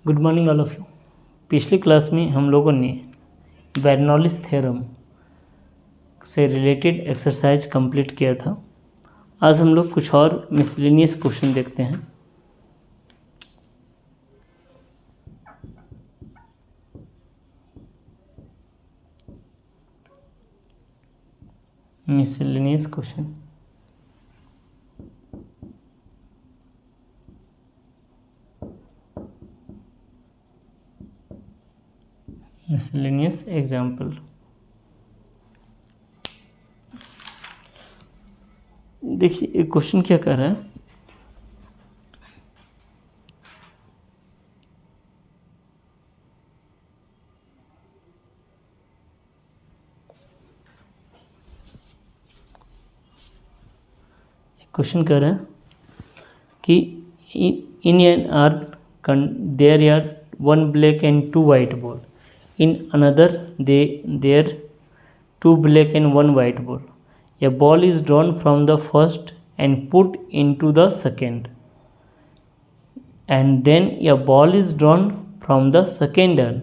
Good morning all of you. पिछली class में हम लोगों ने बर्नौलीज थ्योरम से रिलेटेड एक्सरसाइज कंप्लीट किया था। आज हम लोग कुछ और मिसलेनियस क्वेश्चन देखते हैं। Miscellaneous question miscellaneous example. देखिए एक क्वेश्चन क्या कर रहा है, क्वेश्चन कर रहा है कि in an urn there are one black and two white ball, in another there two black and one white ball. A ball is drawn from the first and put into the second, and then a ball is drawn from the second end,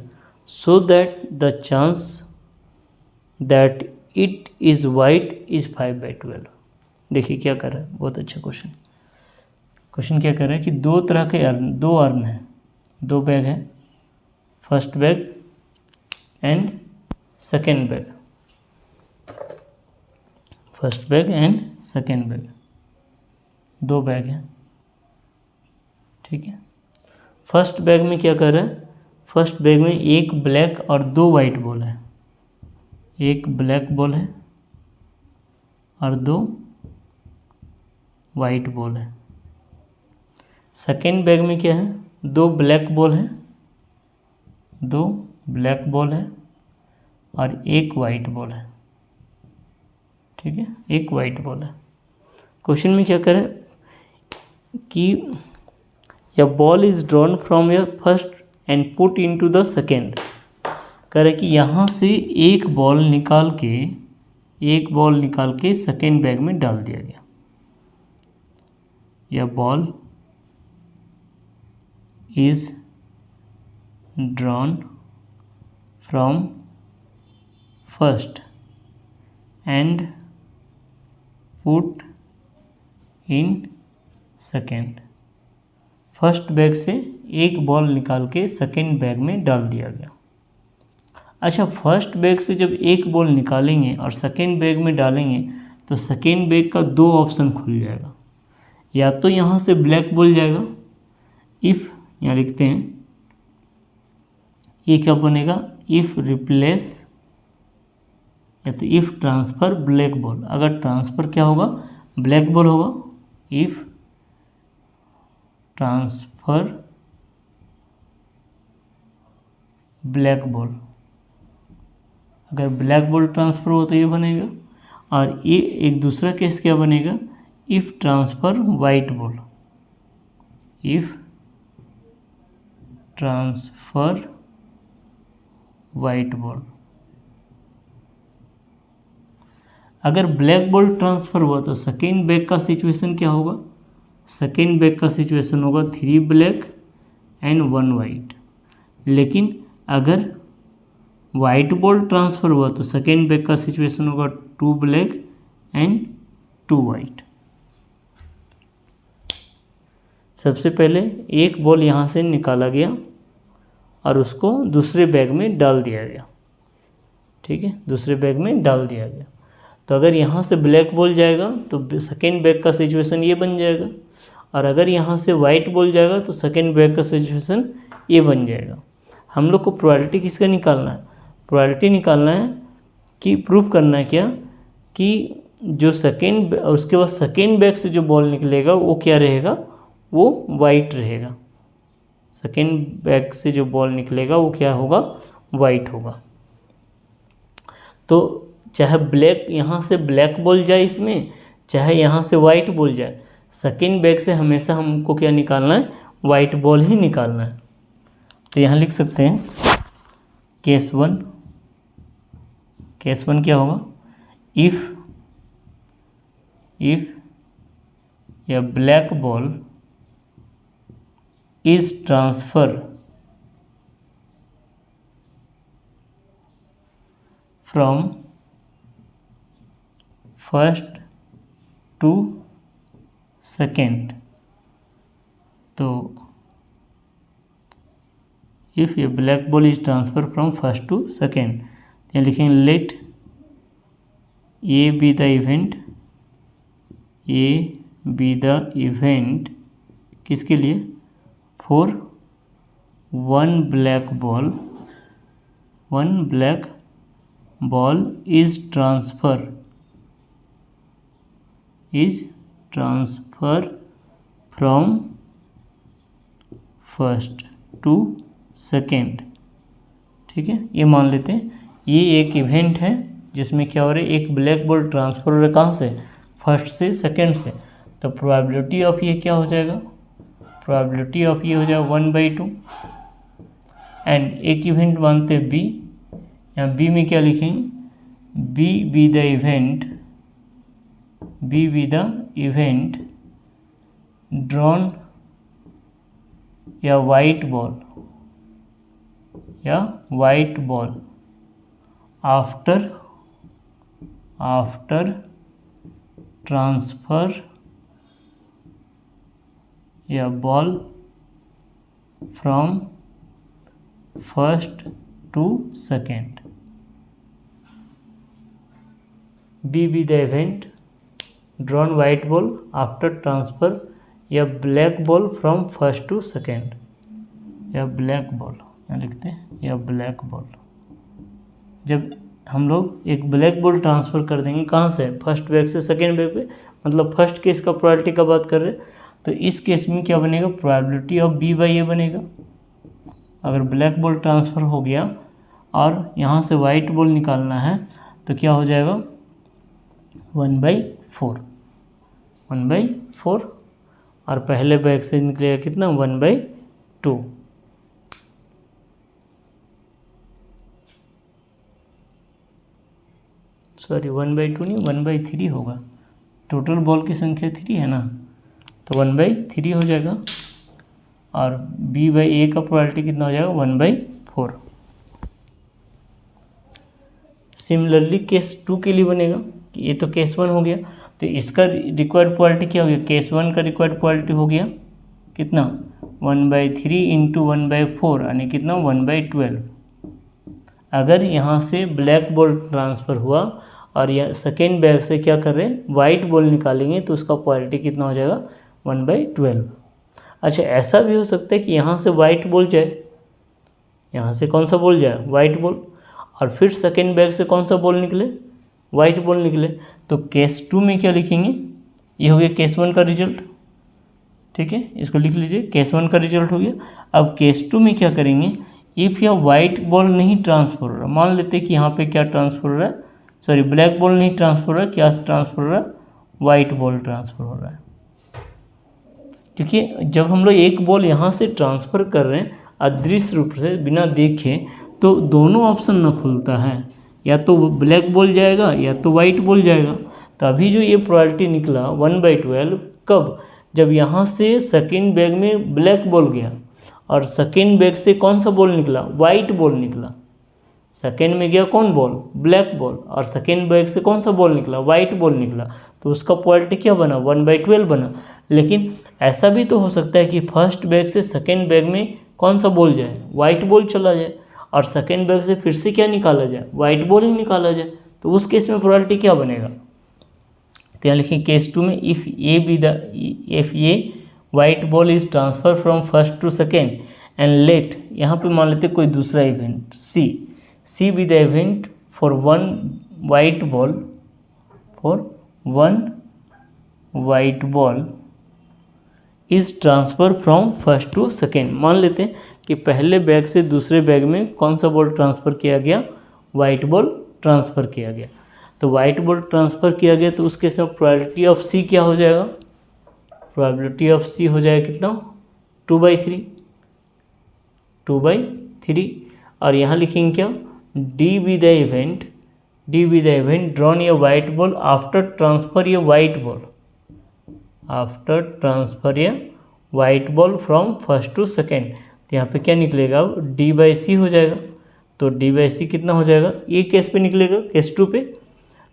so that the chance that it is white is 5/12। देखिए क्या कर रहा है, बहुत अच्छा question क्या कर रहा है कि दो तरह के अर्न, दो अर्न हैं, दो बैग हैं, first bag and second bag, first bag and second bag, दो बैग हैं, ठीक है। फर्स्ट बैग में क्या कर रहा है, फर्स्ट बैग में एक ब्लैक और दो वाइट बॉल है, एक ब्लैक बॉल है और दो वाइट बॉल है। सेकेंड बैग में क्या है, दो ब्लैक बॉल है, दो ब्लैक बॉल है और एक वाइट बॉल है, ठीक है, एक वाइट बॉल है। क्वेश्चन में क्या करें कि या ball is drawn from your first and put into the second. करें कि यहाँ से एक बॉल निकाल के सेकेंड बैग में डाल दिया गया। या ball is drawn from first and put in second. First bag से एक बॉल निकाल के सेकेंड बैग में डाल दिया गया। अच्छा, फर्स्ट बैग से जब एक बॉल निकालेंगे और सेकेंड बैग में डालेंगे तो सेकेंड बैग का दो ऑप्शन खुल जाएगा। या तो यहाँ से ब्लैक बॉल जाएगा, इफ़ यहाँ लिखते हैं, ये क्या बनेगा, इफ़ रिप्लेस, या तो इफ़ ट्रांसफ़र ब्लैक बॉल। अगर ट्रांसफ़र क्या होगा, ब्लैक बॉल होगा, इफ़ ट्रांसफ़र ब्लैक बॉल। अगर ब्लैक बॉल ट्रांसफ़र हो तो ये बनेगा। और ये एक दूसरा केस क्या बनेगा, if transfer white ball, if transfer white ball. अगर ब्लैक बॉल ट्रांसफ़र हुआ तो सेकेंड बैग का सिचुएशन क्या होगा, सेकेंड बैग का सिचुएशन होगा 3 ब्लैक एंड 1 वाइट। लेकिन अगर वाइट बॉल ट्रांसफ़र हुआ तो सेकेंड बैग का सिचुएशन होगा 2 ब्लैक एंड 2 वाइट। सबसे पहले एक बॉल यहाँ से निकाला गया और उसको दूसरे बैग में डाल दिया गया, ठीक है, दूसरे बैग में डाल दिया गया। तो अगर यहाँ से ब्लैक बॉल जाएगा तो सेकेंड बैग का सिचुएशन ये बन जाएगा, और अगर यहाँ से वाइट बॉल जाएगा तो सेकेंड बैग का सिचुएशन ये बन जाएगा। हम लोग को प्रोबेबिलिटी किसका निकालना है, प्रोबेबिलिटी निकालना है कि प्रूव करना है क्या, कि जो सेकेंड, उसके बाद सेकेंड बैग से जो बॉल निकलेगा वो क्या रहेगा, वो वाइट रहेगा। सेकेंड बैग से जो बॉल निकलेगा वो क्या होगा, वाइट होगा। तो चाहे ब्लैक, यहाँ से ब्लैक बॉल जाए इसमें, चाहे यहाँ से वाइट बॉल जाए, सेकेंड बैग से हमेशा हमको क्या निकालना है, वाइट बॉल ही निकालना है। तो यहाँ लिख सकते हैं केस वन क्या होगा, if a black ball is transfer from first to second. तो if a black ball is transfer from first to second, यहाँ लिखेंगे let A be the event, A be the event किसके लिए, for one black ball is transfer from first to second. ठीक है, ये मान लेते हैं ये एक इवेंट है जिसमें क्या हो रहा है, एक ब्लैक बॉल ट्रांसफर हो रहा है कहाँ से, फर्स्ट से सेकेंड से। तो प्रोबेबिलिटी ऑफ ये क्या हो जाएगा, प्रोबेबिलिटी ऑफ ये हो जाएगा 1/2। एंड एक इवेंट मानते हैं बी, यहाँ बी में क्या लिखेंगे, B be the event drawn या वाइट बॉल आफ्टर ट्रांसफर या ball from first to second. B the event drawn white ball after transfer या black ball from first to second, या ब्लैक बॉल यहाँ लिखते हैं, या ब्लैक बॉल। जब हम लोग एक ब्लैक बॉल ट्रांसफ़र कर देंगे कहाँ से, फर्स्ट बैग से सेकेंड बैग पे, मतलब फर्स्ट केस का प्रोबेबिलिटी का बात कर रहे हैं, तो इस केस में क्या बनेगा, प्रोबेबिलिटी ऑफ B/A बनेगा। अगर ब्लैक बॉल ट्रांसफ़र हो गया और यहाँ से वाइट बॉल निकालना है तो क्या हो जाएगा, 1/4 और पहले बैग से निकलेगा कितना, 1/2। सॉरी 1/2 नहीं, 1/3 होगा, टोटल बॉल की संख्या 3 है ना, तो 1/3 हो जाएगा। और B/A का प्रोबेबिलिटी कितना हो जाएगा, 1/4। सिमिलरली केस 2 के लिए बनेगा कि ये तो केस 1 हो गया, तो इसका रिक्वायर्ड प्रोबेबिलिटी क्या हो गया, केस 1 का रिक्वायर्ड प्रोबेबिलिटी हो गया कितना, 1/3 इंटू 1/4 यानी कितना, 1/12। अगर यहाँ से ब्लैक बॉल ट्रांसफ़र हुआ और यह सेकेंड बैग से क्या कर रहे हैं, वाइट बॉल निकालेंगे, तो उसका प्रोबेबिलिटी कितना हो जाएगा, 1/12। अच्छा, ऐसा भी हो सकता है कि यहाँ से वाइट बॉल जाए, यहाँ से कौन सा बॉल जाए, वाइट बॉल, और फिर सेकेंड बैग से कौन सा बॉल निकले, वाइट बॉल निकले। तो केस 2 में क्या लिखेंगे, ये हो गया केस 1 का रिजल्ट। ठीक है, इसको लिख लीजिए, केस 1 का रिजल्ट हो गया। अब केस 2 में क्या करेंगे, इफ़ या वाइट बॉल नहीं ट्रांसफर हो रहा, मान लेते हैं कि यहाँ पे क्या ट्रांसफर हो रहा है, सॉरी ब्लैक बॉल नहीं ट्रांसफर हो रहा है, क्या ट्रांसफर हो रहा है, वाइट बॉल ट्रांसफर हो रहा है। क्योंकि जब हम लोग एक बॉल यहाँ से ट्रांसफ़र कर रहे हैं अदृश्य रूप से बिना देखे, तो दोनों ऑप्शन न खुलता है, या तो ब्लैक बॉल जाएगा या तो वाइट बॉल जाएगा। तो अभी जो ये प्रोबेबिलिटी निकला 1/12, कब, जब यहाँ से सेकेंड बैग में ब्लैक बॉल गया और सेकेंड बैग से कौन सा बॉल निकला, वाइट बॉल निकला। सेकेंड में गया कौन बॉल, ब्लैक बॉल, और सेकेंड बैग से कौन सा बॉल निकला, वाइट बॉल निकला, तो उसका प्रोबेबिलिटी क्या बना, 1/12 बना। लेकिन ऐसा भी तो हो सकता है कि फर्स्ट बैग से सेकेंड बैग में कौन सा बॉल जाए, वाइट बॉल चला जाए, और सेकेंड बैग से फिर से क्या निकाला जाए, वाइट बॉल ही निकाला जाए। तो उस केस में प्रोबेबिलिटी क्या बनेगा, तो यहाँ लिखें केस 2 में if a white ball is transfer from first to second and let, यहाँ पे मान लेते कोई दूसरा event C be the event for one white ball is transfer from first to second. मान लेते हैं कि पहले बैग से दूसरे बैग में कौन सा बॉल ट्रांसफ़र किया गया, वाइट बॉल ट्रांसफ़र किया गया। तो वाइट बॉल ट्रांसफ़र किया गया, तो उसके साथ प्रोबेबिलिटी ऑफ सी क्या हो जाएगा, प्रोबेबिलिटी ऑफ सी हो जाएगा कितना, 2/3। और यहाँ लिखेंगे क्या, D be the event drawn a white ball after transfer a white ball from first to second. तो यहाँ पे क्या निकलेगा, D/C हो जाएगा। तो D/C कितना हो जाएगा, ये केस पे निकलेगा, केस 2 पे,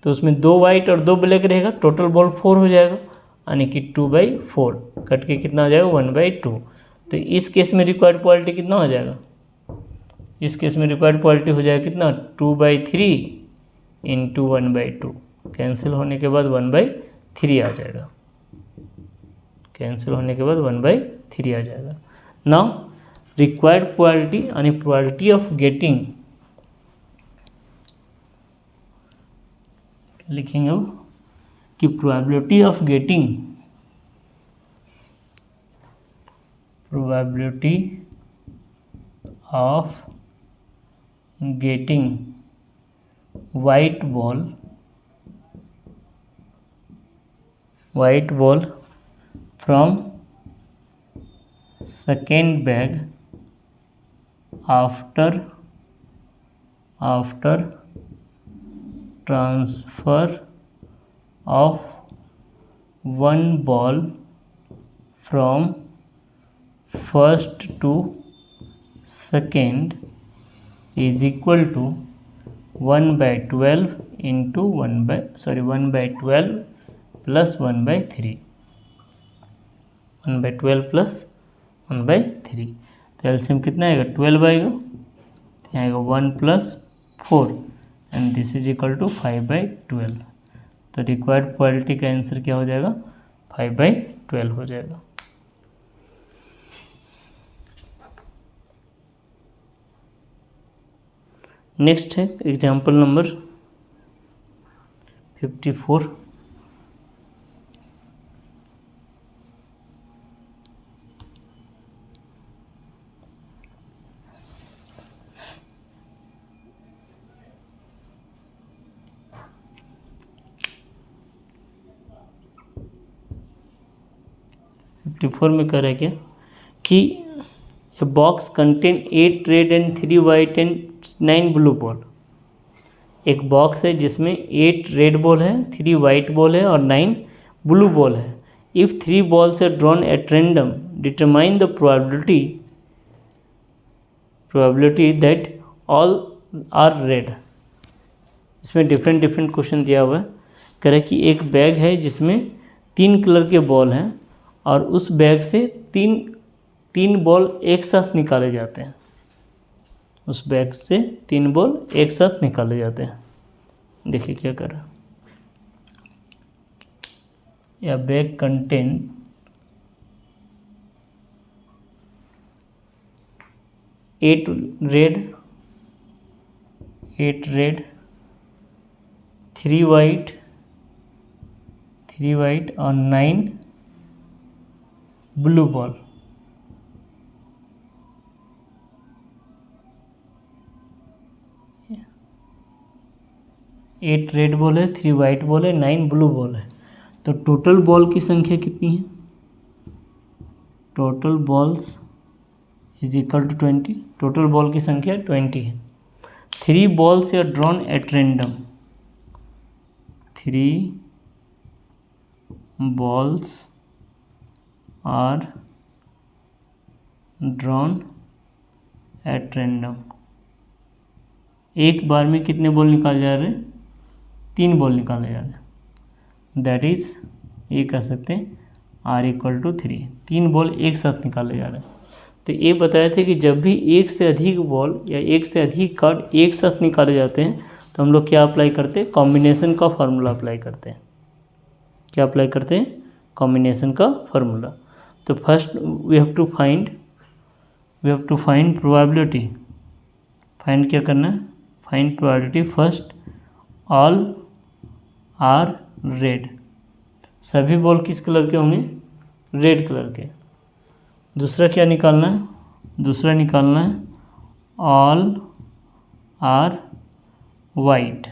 तो उसमें 2 वाइट और 2 ब्लैक रहेगा, टोटल बॉल 4 हो जाएगा, यानी कि 2/4 कट के कितना हो जाएगा 1/2। तो इस केस में रिक्वायर्ड क्वालिटी कितना हो जाएगा, इस केस में रिक्वायर्ड क्वालिटी हो जाएगा कितना 2/3 इंटू 1/2, कैंसिल होने के बाद 1/3 आ जाएगा, कैंसिल होने के बाद 1/3 आ जाएगा। नाउ रिक्वायर्ड क्वालिटी यानी प्रोबेबिलिटी ऑफ गेटिंग, लिखेंगे वो कि probability of getting, probability of getting white ball from second bag after transfer of one ball from first to second is equal to 1/12 into 1/12 plus 1/3, 1/12 plus 1/3, तो LCM कितना आएगा 12 आएगा, तो यहाँ आएगा 1 + 4 and this is equal to 5/12। तो required quality का answer क्या हो जाएगा 5/12 हो जाएगा। नेक्स्ट है एग्जाम्पल नंबर 54। में कह रहा है क्या कि A box contain 8 red and 3 white and 9 blue ball। एक बॉक्स है जिसमें 8 रेड बॉल है, 3 वाइट बॉल है और 9 ब्लू बॉल है। If 3 balls are drawn at random, determine the probability that all are red। इसमें डिफरेंट क्वेश्चन दिया हुआ है। कह रहा है कि एक बैग है जिसमें 3 कलर के बॉल हैं और उस बैग से तीन बॉल एक साथ निकाले जाते हैं, उस बैग से 3 बॉल एक साथ निकाले जाते हैं। देखिए क्या कर रहा है, या बैग कंटेन 8 रेड 3 वाइट और 9 ब्लू बॉल। 8 रेड बॉल है, 3 वाइट बॉल है, 9 ब्लू बॉल है। तो टोटल बॉल की संख्या कितनी है, total balls is equal to 20, total ball की संख्या 20 है। 3 balls are drawn at random, 3 balls are drawn at random. एक बार में कितने बॉल निकाले जा रहे हैं, 3 बॉल निकाले जा रहे हैं। दैट इज ये कह सकते हैं R = 3, 3 बॉल एक साथ निकाले जा रहे हैं। तो ये बताया था कि जब भी एक से अधिक बॉल या एक से अधिक कार्ड एक साथ निकाले जाते हैं तो हम लोग क्या अप्लाई करते हैं, कॉम्बिनेशन का फार्मूला अप्लाई करते हैं। क्या अप्लाई करते हैं, कॉम्बिनेशन का फार्मूला। तो first we have to find probability. Find क्या करना है, find probability. First all are red, सभी बॉल किस कलर के होंगे, रेड कलर के। दूसरा क्या निकालना है, दूसरा निकालना है ऑल आर वाइट,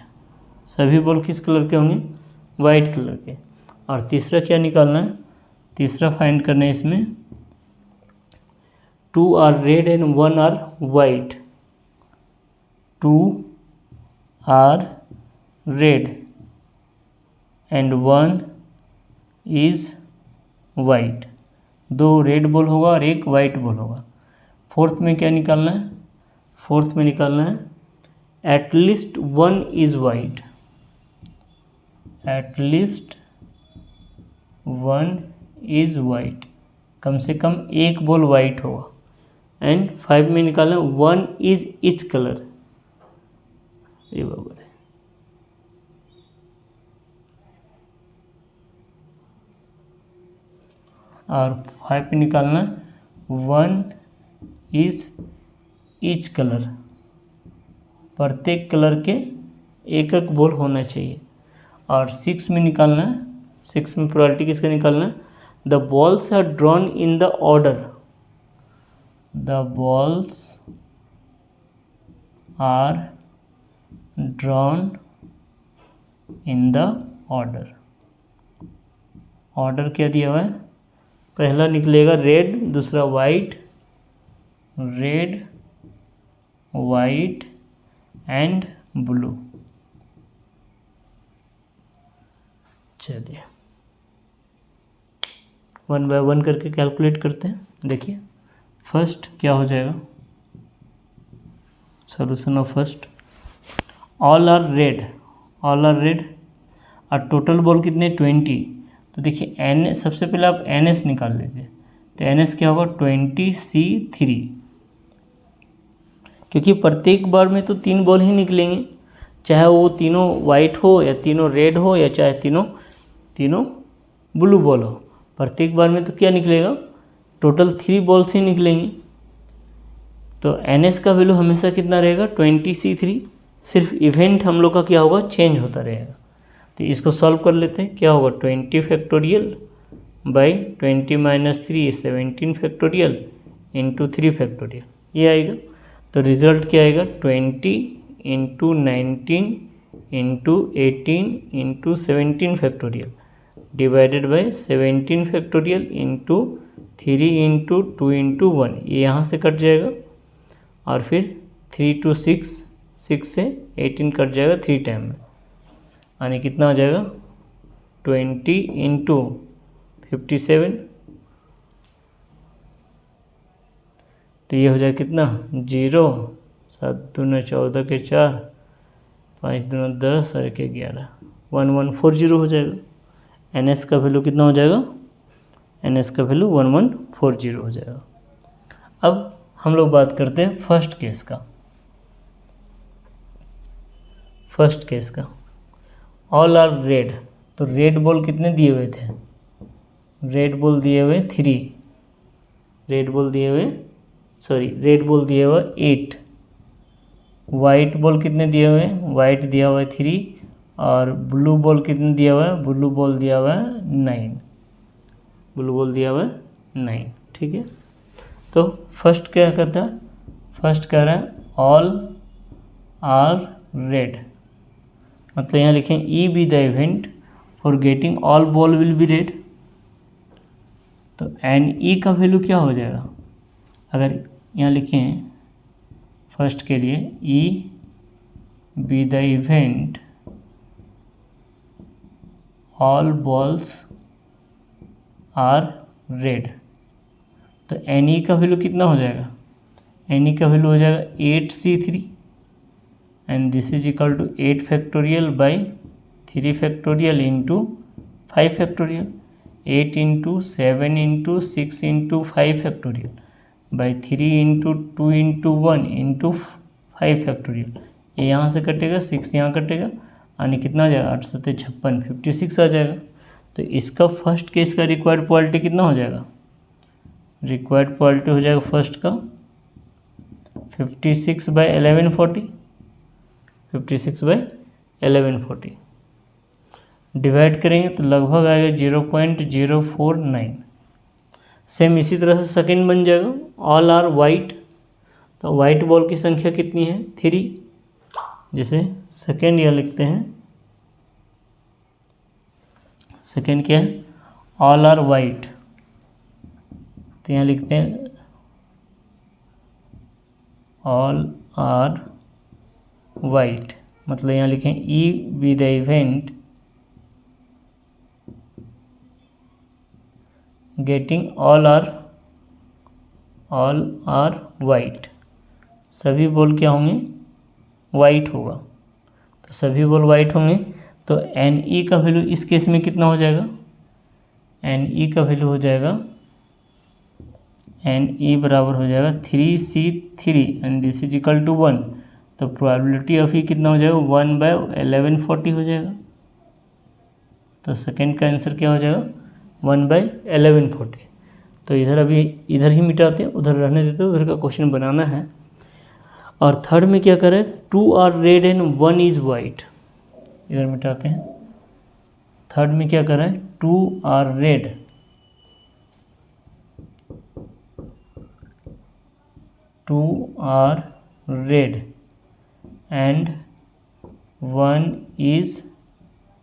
सभी बॉल किस कलर के होंगे, वाइट कलर के। और तीसरा क्या निकालना है, तीसरा फाइंड करना है इसमें 2 are red and 1 are white, 2 are red and 1 is white. 2 red ball होगा और 1 वाइट बॉल होगा। फोर्थ में क्या निकालना है, फोर्थ में निकालना है at least one is white, at least one is white, कम से कम एक बॉल वाइट होगा। एंड 5 में निकालना वन इज इच कलर, ये बराबर है। और 5 पे निकालना वन इज ईच कलर, प्रत्येक कलर के एक एक बॉल होना चाहिए। और 6 में निकालना है, 6 में प्रोबेबिलिटी किसका निकालना है, the balls are drawn in the order, the balls are drawn in the order. Order क्या दिया हुआ है, पहला निकलेगा रेड, दूसरा white, red white and blue. चलिए 1 बाय 1 करके कैलकुलेट करते हैं। देखिए फर्स्ट क्या हो जाएगा, solution of first, all are red, all are red, और टोटल बॉल कितने 20। तो देखिए एन, सबसे पहले आप एन एस निकाल लीजिए, तो एन एस क्या होगा 20C3, क्योंकि प्रत्येक बार में तो 3 बॉल ही निकलेंगे, चाहे वो तीनों वाइट हो या तीनों रेड हो या चाहे तीनों ब्लू बॉल हो, प्रत्येक बार में तो क्या निकलेगा, टोटल 3 बॉल्स ही निकलेंगे। तो एन एस का वैल्यू हमेशा कितना रहेगा 20C3, सिर्फ इवेंट हम लोग का क्या होगा चेंज होता रहेगा। तो इसको सॉल्व कर लेते हैं, क्या होगा 20 factorial by 20 - 3 17 factorial into 3 factorial, ये आएगा। तो रिज़ल्ट क्या आएगा 20 into 19 into 18 into 17 factorial divided by 17 factorial into 3 into 2 into 1, ये यहाँ से कट जाएगा। और फिर 3 to 6, 6 से 18 कट जाएगा 3 टाइम में, यानी कितना हो जाएगा 20 इंटू 57, तो ये हो जाएगा कितना 0, 7 दूना 14 के 4, 5 दूना 10 और 1 11, 1140 हो जाएगा। एन एस का वैल्यू कितना हो जाएगा, एन एस का वैल्यू 1140 हो जाएगा। अब हम लोग बात करते हैं फर्स्ट केस का। फर्स्ट केस का ऑल आर रेड, तो रेड बॉल कितने दिए हुए थे, रेड बॉल दिए हुए 3, रेड बॉल दिए हुए रेड बॉल दिए हुए 8, वाइट बॉल कितने दिए हुए हैं, वाइट दिया हुआ है 3, और ब्लू बॉल कितने दिया हुआ है, ब्लू बॉल दिया हुआ है 9, ब्लू बॉल दिया हुआ है 9, ठीक है। तो फर्स्ट क्या कहता है, फर्स्ट कह रहा है ऑल आर रेड, मतलब यहाँ लिखें E be the event for getting all ball will be red. तो एन ई का वैल्यू क्या हो जाएगा, अगर यहाँ लिखें फर्स्ट के लिए E be the event all balls are red, तो एन ई का वैल्यू कितना हो जाएगा, एन ई का वैल्यू हो जाएगा 8C3 and this is equal to 8 factorial by 3 factorial into 5 factorial, 8 into 7 into 6 into 5 factorial by 3 into 2 into 1 into 5 factorial, ये यहाँ से कटेगा 6 यहाँ कटेगा, यानी कितना आ जाएगा 8 7 56 56 आ जाएगा। तो इसका फर्स्ट केस का रिक्वायर्ड क्वालिटी कितना हो जाएगा, रिक्वायर्ड क्वालिटी हो जाएगा फर्स्ट का 56 बाई 1140, 56 बाई 1140 डिवाइड करेंगे तो लगभग आएगा 0.049। सेम इसी तरह से सेकेंड बन जाएगा ऑल आर वाइट, तो वाइट बॉल की संख्या कितनी है 3, जिसे सेकेंड यह लिखते हैं, सेकेंड क्या है ऑल आर वाइट, तो यहाँ लिखते हैं ऑल आर वाइट, मतलब यहाँ लिखें E be the event getting all are white, सभी बॉल क्या होंगे वाइट होगा, तो सभी बॉल वाइट होंगे। तो एन ई का वैल्यू इस केस में कितना हो जाएगा, एन ई का वैल्यू हो जाएगा, एन ई बराबर हो जाएगा 3C3 and this is equal to 1। तो प्रोबेबिलिटी ऑफ ई कितना हो जाएगा, 1/1140 हो जाएगा। तो सेकेंड का आंसर क्या हो जाएगा, 1/1140। तो इधर अभी इधर ही मिटाते हैं, उधर रहने देते हैं, उधर का क्वेश्चन बनाना है। और थर्ड में क्या करें, 2 are red and 1 is white, इधर मिटाते हैं। थर्ड में क्या करें, 2 are red and 1 is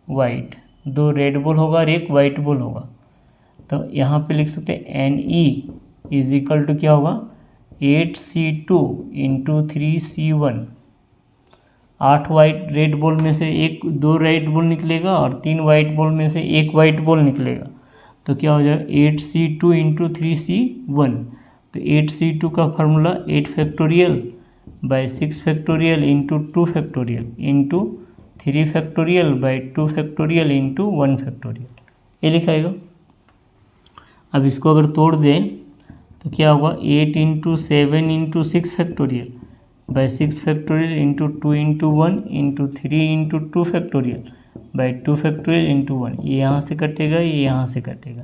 white, 2 red ball होगा और एक वाइट बॉल होगा। तो यहाँ पे लिख सकते हैं n E is equal to क्या होगा, 8C2 into 3C1। 8 white red ball में से 2 रेड बॉल निकलेगा और 3 वाइट बॉल में से 1 वाइट बॉल निकलेगा। तो क्या हो जाएगा, 8C2 इंटू 3C1। तो 8C2 का formula 8 factorial by 6 factorial into 2 factorial into 3 factorial by 2 factorial into 1 factorial, ये लिखाएगा। अब इसको अगर तोड़ दें तो क्या होगा, 8 into 7 into 6 factorial by 6 factorial into 2 into 1 into 3 into 2 factorial by 2 factorial into 1। ये यहाँ से कटेगा, ये यहाँ से कटेगा,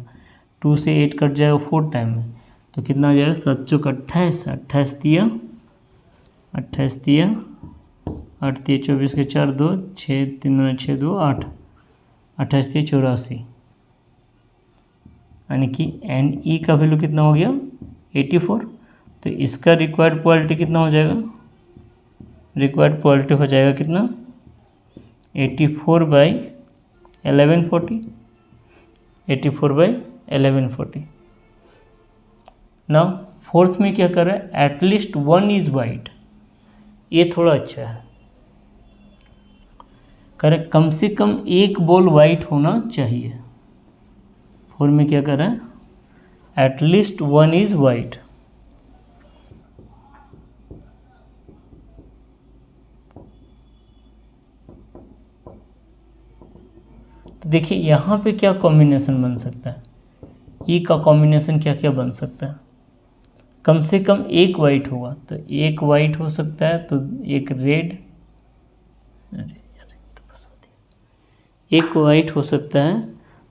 2 से 8 कट जाएगा 4 टाइम में। तो कितना हो जाएगा, 7 चौक 28, 28 दिया 8 दिए 24 के 4 2 6 3 6 2 8, 28 दिए 84। यानी कि एन ई का वैल्यू कितना हो गया, 84। तो इसका रिक्वायर्ड क्वालिटी कितना हो जाएगा, रिक्वायर्ड क्वालिटी हो जाएगा कितना, 84/1140, 84/1140। नाउ फोर्थ में क्या कर रहा है, एटलीस्ट 1 इज वाइट, ये थोड़ा अच्छा है। करें कम से कम एक बॉल वाइट होना चाहिए। 4 में क्या कर रहा है, एटलीस्ट 1 इज वाइट। तो देखिए यहाँ पे क्या कॉम्बिनेशन बन सकता है, ई का कॉम्बिनेशन क्या क्या बन सकता है, कम से कम एक वाइट होगा। तो एक वाइट हो सकता है, तो एक रेड, एक वाइट हो सकता है।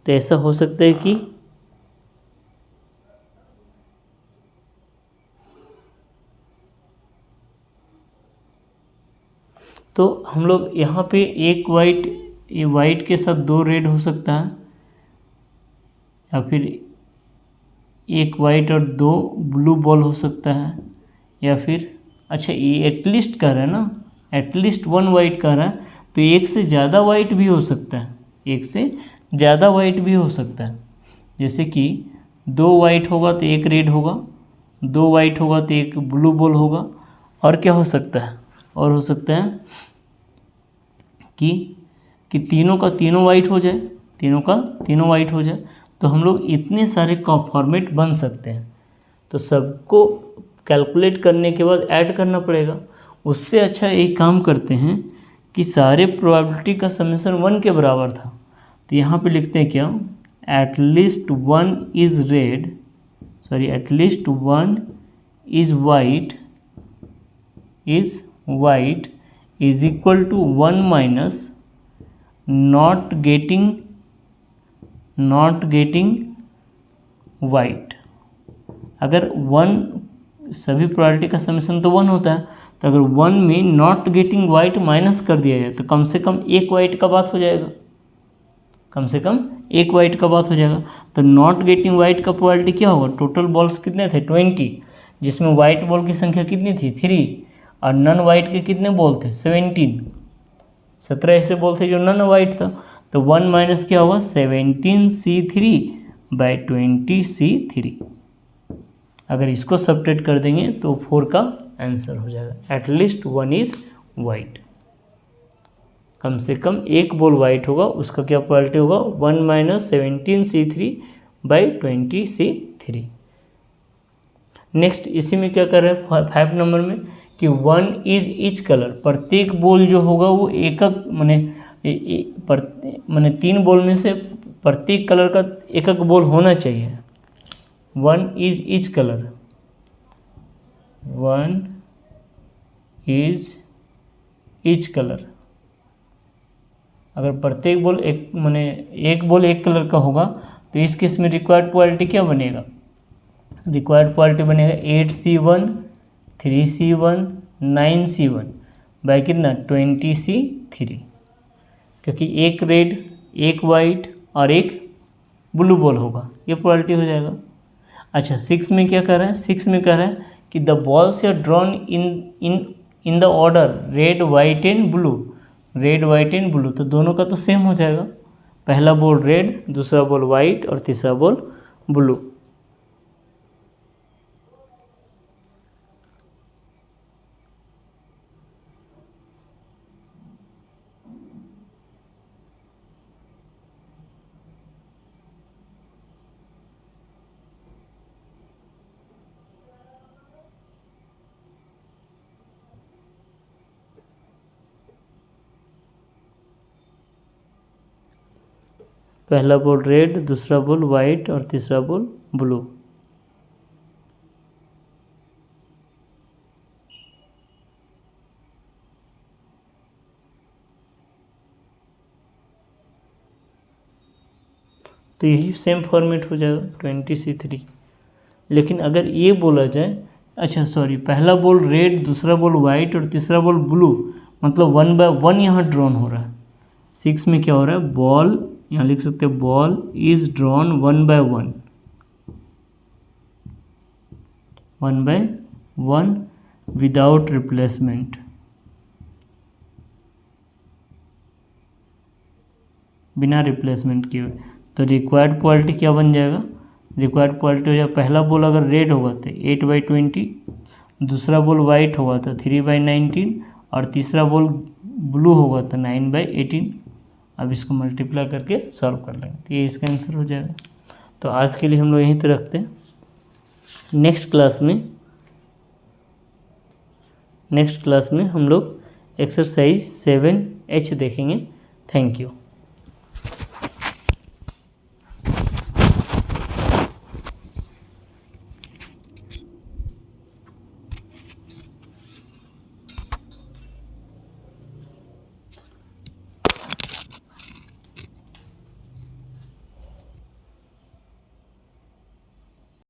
तो ऐसा हो सकता है कि तो हम लोग यहाँ पे एक वाइट, ये वाइट के साथ 2 रेड हो सकता है, या फिर एक वाइट और 2 ब्लू बॉल हो सकता है, या फिर अच्छा ये एटलीस्ट कह रहा है ना, एटलीस्ट 1 वाइट कह रहा है, तो एक से ज़्यादा वाइट भी हो सकता है, एक से ज़्यादा वाइट भी हो सकता है। जैसे कि 2 वाइट होगा तो 1 रेड होगा, 2 वाइट होगा तो 1 ब्लू बॉल होगा। और क्या हो सकता है, और हो सकता है कि तीनों का तीनों वाइट हो जाए, तीनों का तीनों वाइट हो जाए। तो हम लोग इतने सारे फॉर्मेट बन सकते हैं। तो सबको कैलकुलेट करने के बाद ऐड करना पड़ेगा। उससे अच्छा एक काम करते हैं कि सारे प्रोबेबिलिटी का समेशन 1 के बराबर था, तो यहाँ पे लिखते हैं क्या, at least 1 is red, sorry at least 1 is white is equal to 1 minus not getting white. अगर 1, सभी प्रोबेबिलिटी का समेशन तो 1 होता है, तो अगर 1 में नॉट गेटिंग वाइट माइनस कर दिया जाए तो कम से कम एक वाइट का बात हो जाएगा, कम से कम एक वाइट का बात हो जाएगा। तो नॉट गेटिंग वाइट का प्रोबेबिलिटी क्या होगा, टोटल बॉल्स कितने थे 20, जिसमें वाइट बॉल की संख्या कितनी थी 3, और नन वाइट के कितने बॉल थे 17 ऐसे बॉल थे जो नन वाइट था। तो 1 माइनस क्या होगा 17C3/20C3। अगर इसको सब्ट्रैक्ट कर देंगे तो 4 का आंसर हो जाएगा, एटलीस्ट 1 इज़ वाइट। कम से कम एक बॉल वाइट होगा, उसका क्या प्रोबेबिलिटी होगा 1 माइनस 17C3/20C3। नेक्स्ट इसी में क्या कर रहे हैं 5 नंबर में कि 1 इज ईच कलर, प्रत्येक बॉल जो होगा वो एकक माने 3 बॉल में से प्रत्येक कलर का एकक बॉल होना चाहिए। 1 is each colour, 1 is each colour. अगर प्रत्येक बॉल एक बॉल एक कलर का होगा तो इस केस में रिक्वायर्ड क्वालिटी क्या बनेगा? रिक्वायर्ड क्वालिटी बनेगा 8C1 3C1 9C1 बाय कितना 20C3, क्योंकि एक रेड एक वाइट और एक ब्लू बॉल होगा, ये क्वालिटी हो जाएगा। अच्छा 6 में क्या कर रहा है? 6 में कह रहा है कि the balls are drawn in the order red white and blue, red white and blue, तो दोनों का तो सेम हो जाएगा, पहला बॉल रेड, दूसरा बॉल वाइट और तीसरा बॉल ब्लू। पहला बॉल रेड, दूसरा बॉल वाइट और तीसरा बॉल ब्लू। तो यही सेम फॉर्मेट हो जाएगा 20C3। लेकिन अगर ये बोला जाए, अच्छा सॉरी, पहला बॉल रेड, दूसरा बॉल वाइट और तीसरा बॉल ब्लू, मतलब 1 बाय 1 यहाँ ड्रॉन हो रहा है। 6 में क्या हो रहा है? बॉल, यहाँ लिख सकते हैं ball is drawn 1 by 1, 1 by 1 without replacement. बिना रिप्लेसमेंट किए हुए, तो रिक्वायर्ड क्वालिटी क्या बन जाएगा? रिक्वायर्ड क्वालिटी हो जाएगा, पहला बॉल अगर रेड होगा तो 8/20, दूसरा बॉल वाइट होगा तो 3/19 और तीसरा बॉल ब्लू होगा तो 9/18। अब इसको मल्टीप्लाई करके सॉल्व कर लेंगे तो ये इसका आंसर हो जाएगा। तो आज के लिए हम लोग यहीं तक रखते हैं। नेक्स्ट क्लास में हम लोग एक्सरसाइज 7H देखेंगे। Thank you.